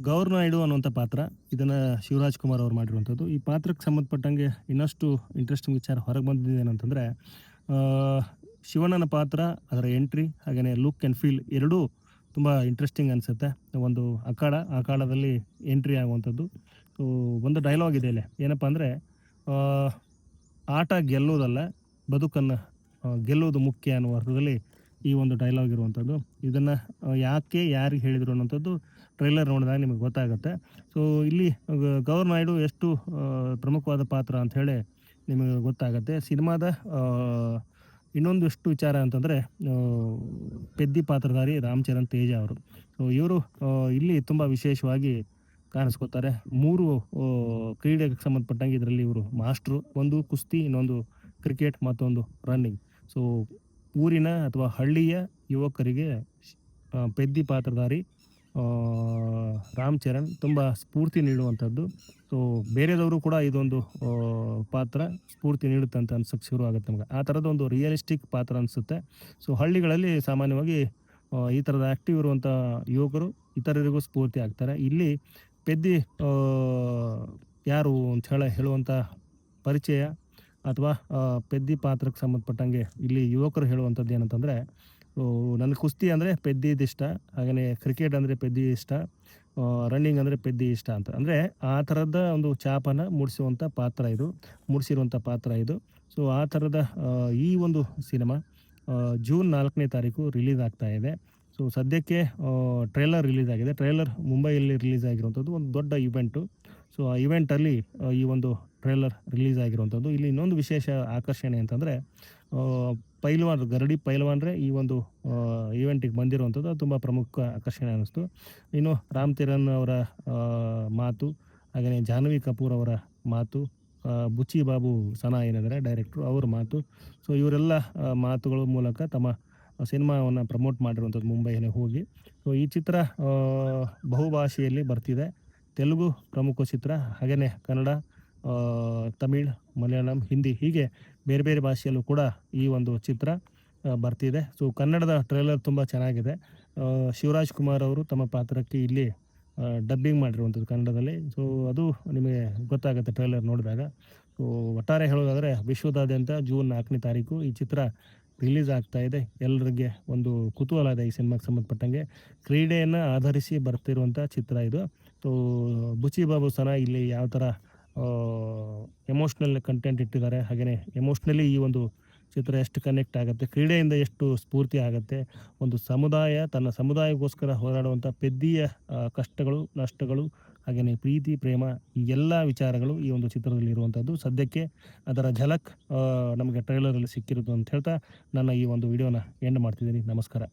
ಗೌರ್ ನಾಯ್ಡು ಅನ್ನುವಂಥ ಪಾತ್ರ. ಇದನ್ನು ಶಿವರಾಜ್ ಕುಮಾರ್ ಅವರು ಮಾಡಿರುವಂಥದ್ದು. ಈ ಪಾತ್ರಕ್ಕೆ ಸಂಬಂಧಪಟ್ಟಂಗೆ ಇನ್ನಷ್ಟು ಇಂಟ್ರೆಸ್ಟಿಂಗ್ ವಿಚಾರ ಹೊರಗೆ ಬಂದಿದ್ದೇನಂತಂದರೆ, ಶಿವಣ್ಣನ ಪಾತ್ರ, ಅದರ ಎಂಟ್ರಿ, ಹಾಗೆಯೇ ಲುಕ್ ಆ್ಯಂಡ್ ಫೀಲ್ ಎರಡೂ ತುಂಬ ಇಂಟ್ರೆಸ್ಟಿಂಗ್ ಅನಿಸುತ್ತೆ. ಒಂದು ಅಖಾಡದಲ್ಲಿ ಎಂಟ್ರಿ ಆಗುವಂಥದ್ದು. ಸೊ ಒಂದು ಡೈಲಾಗ್ ಇದೆ ಇಲ್ಲಿ, ಏನಪ್ಪ ಅಂದರೆ, ಆಟ ಗೆಲ್ಲುವುದಲ್ಲ, ಬದುಕನ್ನು ಗೆಲ್ಲುವುದು ಮುಖ್ಯ ಅನ್ನುವ ಅರ್ಥದಲ್ಲಿ ಈ ಒಂದು ಡೈಲಾಗ್ ಇರುವಂಥದ್ದು. ಇದನ್ನು ಯಾಕೆ ಯಾರಿಗೆ ಹೇಳಿದರು ಅನ್ನೋಂಥದ್ದು ಟ್ರೈಲರ್ ನೋಡಿದಾಗ ನಿಮಗೆ ಗೊತ್ತಾಗುತ್ತೆ. ಸೊ ಇಲ್ಲಿ ಗೌರ್ ನಾಯ್ಡು ಎಷ್ಟು ಪ್ರಮುಖವಾದ ಪಾತ್ರ ಅಂಥೇಳಿ ನಿಮಗೆ ಗೊತ್ತಾಗುತ್ತೆ. ಸಿನಿಮಾದ ಇನ್ನೊಂದಿಷ್ಟು ವಿಚಾರ ಅಂತಂದರೆ, ಪೆದ್ದಿ ಪಾತ್ರಧಾರಿ ರಾಮ್ ಚರಣ್ ತೇಜ ಅವರು. ಸೊ ಇವರು ಇಲ್ಲಿ ತುಂಬ ವಿಶೇಷವಾಗಿ ಕಾಣಿಸ್ಕೊತಾರೆ. 3 ಕ್ರೀಡೆಗೆ ಸಂಬಂಧಪಟ್ಟಂಗೆ ಇದರಲ್ಲಿ ಇವರು ಮಾಸ್ಟ್ರು. ಒಂದು ಕುಸ್ತಿ, ಇನ್ನೊಂದು ಕ್ರಿಕೆಟ್, ಮತ್ತೊಂದು ರನ್ನಿಂಗ್. ಸೊ ಊರಿನ ಅಥವಾ ಹಳ್ಳಿಯ ಯುವಕರಿಗೆ ಪೆದ್ದಿ ಪಾತ್ರಧಾರಿ ರಾಮ್ ಚರಣ್ ತುಂಬ ಸ್ಫೂರ್ತಿ ನೀಡುವಂಥದ್ದು. ಸೊ ಬೇರೆದವರು ಕೂಡ ಇದೊಂದು ಪಾತ್ರ ಸ್ಫೂರ್ತಿ ನೀಡುತ್ತೆ ಅಂತ ಅನ್ಸೋಕ್ಕೆ ಶುರು ಆಗುತ್ತೆ ನಮ್ಗೆ. ಆ ಥರದ ಒಂದು ರಿಯಲಿಸ್ಟಿಕ್ ಪಾತ್ರ ಅನಿಸುತ್ತೆ. ಸೊ ಹಳ್ಳಿಗಳಲ್ಲಿ ಸಾಮಾನ್ಯವಾಗಿ ಈ ಥರದ ಆ್ಯಕ್ಟಿವ್ ಇರುವಂಥ ಯುವಕರು ಇತರರಿಗೂ ಸ್ಫೂರ್ತಿ ಆಗ್ತಾರೆ. ಇಲ್ಲಿ ಪೆದ್ದಿ ಯಾರು ಅಂತ ಹೇಳುವಂಥ ಪರಿಚಯ ಅಥವಾ ಪೆದ್ದಿ ಪಾತ್ರಕ್ಕೆ ಸಂಬಂಧಪಟ್ಟಂಗೆ ಇಲ್ಲಿ ಯುವಕರು ಹೇಳುವಂಥದ್ದು ಏನಂತಂದರೆ, ನನಗೆ ಕುಸ್ತಿ ಅಂದರೆ ಪೆದ್ದಿದ್ದು ಇಷ್ಟ, ಹಾಗೆಯೇ ಕ್ರಿಕೆಟ್ ಅಂದರೆ ಪೆದ್ದಿ ಇಷ್ಟ, ರನ್ನಿಂಗ್ ಅಂದರೆ ಪೆದ್ದಿ ಇಷ್ಟ ಅಂತ. ಅಂದರೆ ಆ ಥರದ ಒಂದು ಛಾಪನ್ನು ಮೂಡಿಸಿರುವಂಥ ಪಾತ್ರ ಇದು. ಸೊ ಆ ಥರದ ಈ ಒಂದು ಸಿನಿಮಾ ಜೂನ್ 4ನೇ ತಾರೀಕು ರಿಲೀಸ್ ಆಗ್ತಾ ಇದೆ. ಸೊ ಸದ್ಯಕ್ಕೆ ಟ್ರೈಲರ್ ರಿಲೀಸ್ ಆಗಿದೆ. ಟ್ರೈಲರ್ ಮುಂಬೈಯಲ್ಲಿ ರಿಲೀಸ್ ಆಗಿರುವಂಥದ್ದು ಒಂದು ದೊಡ್ಡ ಇವೆಂಟು. ಸೊ ಆ ಇವೆಂಟಲ್ಲಿ ಈ ಒಂದು ಟ್ರೈಲರ್ ರಿಲೀಸ್ ಆಗಿರುವಂಥದ್ದು. ಇಲ್ಲಿ ಇನ್ನೊಂದು ವಿಶೇಷ ಆಕರ್ಷಣೆ ಅಂತಂದರೆ, ಪೈಲ್ವಾನ್ ಗರಡಿ ಪೈಲ್ವಾನ್ರೇ ಈ ಒಂದು ಇವೆಂಟಿಗೆ ಬಂದಿರುವಂಥದ್ದು. ಅದು ತುಂಬ ಪ್ರಮುಖ ಆಕರ್ಷಣೆ ಅನ್ನಿಸ್ತು. ಇನ್ನು ರಾಮ್ ಚರಣ್ ಅವರ ಮಾತು, ಹಾಗೆಯೇ ಜಾಹ್ನವಿ ಕಪೂರ್ ಅವರ ಮಾತು, ಬುಚ್ಚಿ ಬಾಬು ಸನಾ ಏನಿದ್ದಾರೆ ಡೈರೆಕ್ಟ್ರು, ಅವ್ರ ಮಾತು. ಸೊ ಇವರೆಲ್ಲ ಮಾತುಗಳ ಮೂಲಕ ತಮ್ಮ ಸಿನಿಮಾವನ್ನು ಪ್ರಮೋಟ್ ಮಾಡಿರುವಂಥದ್ದು ಮುಂಬೈಗೆ ಹೋಗಿ. ಸೊ ಈ ಚಿತ್ರ ಬಹುಭಾಷೆಯಲ್ಲಿ ಬರ್ತಿದೆ. ತೆಲುಗು ಪ್ರಮುಖ ಚಿತ್ರ, ಹಾಗೆಯೇ ಕನ್ನಡ, ತಮಿಳ್, ಮಲಯಾಳಂ, ಹಿಂದಿ, ಹೀಗೆ ಬೇರೆ ಬೇರೆ ಭಾಷೆಯಲ್ಲೂ ಕೂಡ ಈ ಒಂದು ಚಿತ್ರ ಬರ್ತಿದೆ. ಸೊ ಕನ್ನಡದ ಟ್ರೈಲರ್ ತುಂಬ ಚೆನ್ನಾಗಿದೆ. ಶಿವರಾಜ್ ಕುಮಾರ್ ಅವರು ತಮ್ಮ ಪಾತ್ರಕ್ಕೆ ಇಲ್ಲಿ ಡಬ್ಬಿಂಗ್ ಮಾಡಿರುವಂಥದ್ದು ಕನ್ನಡದಲ್ಲಿ. ಸೊ ಅದು ನಿಮಗೆ ಗೊತ್ತಾಗುತ್ತೆ ಟ್ರೈಲರ್ ನೋಡಿದಾಗ. ಸೊ ಒಟ್ಟಾರೆ ಹೇಳೋದಾದರೆ, ವಿಶ್ವದಾದ್ಯಂತ ಜೂನ್ 4ನೇ ತಾರೀಕು ಈ ಚಿತ್ರ ರಿಲೀಸ್ ಆಗ್ತಾ ಇದೆ. ಎಲ್ಲರಿಗೆ ಒಂದು ಕುತೂಹಲ ಇದೆ ಈ ಸಿನಿಮಾಗೆ ಸಂಬಂಧಪಟ್ಟಂಗೆ. ಕ್ರೀಡೆಯನ್ನು ಆಧರಿಸಿ ಬರ್ತಿರುವಂಥ ಚಿತ್ರ ಇದು. ಸೊ ಬುಚ್ಚಿ ಬಾಬು ಸನಾ ಇಲ್ಲಿ ಯಾವ ಥರ ಎಮೋಷ್ನಲ್ ಕಂಟೆಂಟ್ ಇಟ್ಟಿದ್ದಾರೆ, ಹಾಗೆಯೇ ಎಮೋಷ್ನಲಿ ಈ ಒಂದು ಚಿತ್ರ ಎಷ್ಟು ಕನೆಕ್ಟ್ ಆಗುತ್ತೆ, ಕ್ರೀಡೆಯಿಂದ ಎಷ್ಟು ಸ್ಫೂರ್ತಿ ಆಗುತ್ತೆ, ಒಂದು ಸಮುದಾಯ ತನ್ನ ಸಮುದಾಯಕ್ಕೋಸ್ಕರ ಹೋರಾಡುವಂಥ ಪೆದ್ದಿಯ ಕಷ್ಟಗಳು, ನಷ್ಟಗಳು, ಹಾಗೆಯೇ ಪ್ರೀತಿ, ಪ್ರೇಮ, ಈ ಎಲ್ಲ ವಿಚಾರಗಳು ಈ ಒಂದು ಚಿತ್ರದಲ್ಲಿ ಇರುವಂಥದ್ದು. ಸದ್ಯಕ್ಕೆ ಅದರ ಝಲಕ್ ನಮಗೆ ಟ್ರೈಲರಲ್ಲಿ ಸಿಕ್ಕಿರೋದು ಅಂತ ಹೇಳ್ತಾ ನನ್ನ ಈ ಒಂದು ವಿಡಿಯೋನ ಎಂಡ್ ಮಾಡ್ತಿದ್ದೀನಿ. ನಮಸ್ಕಾರ.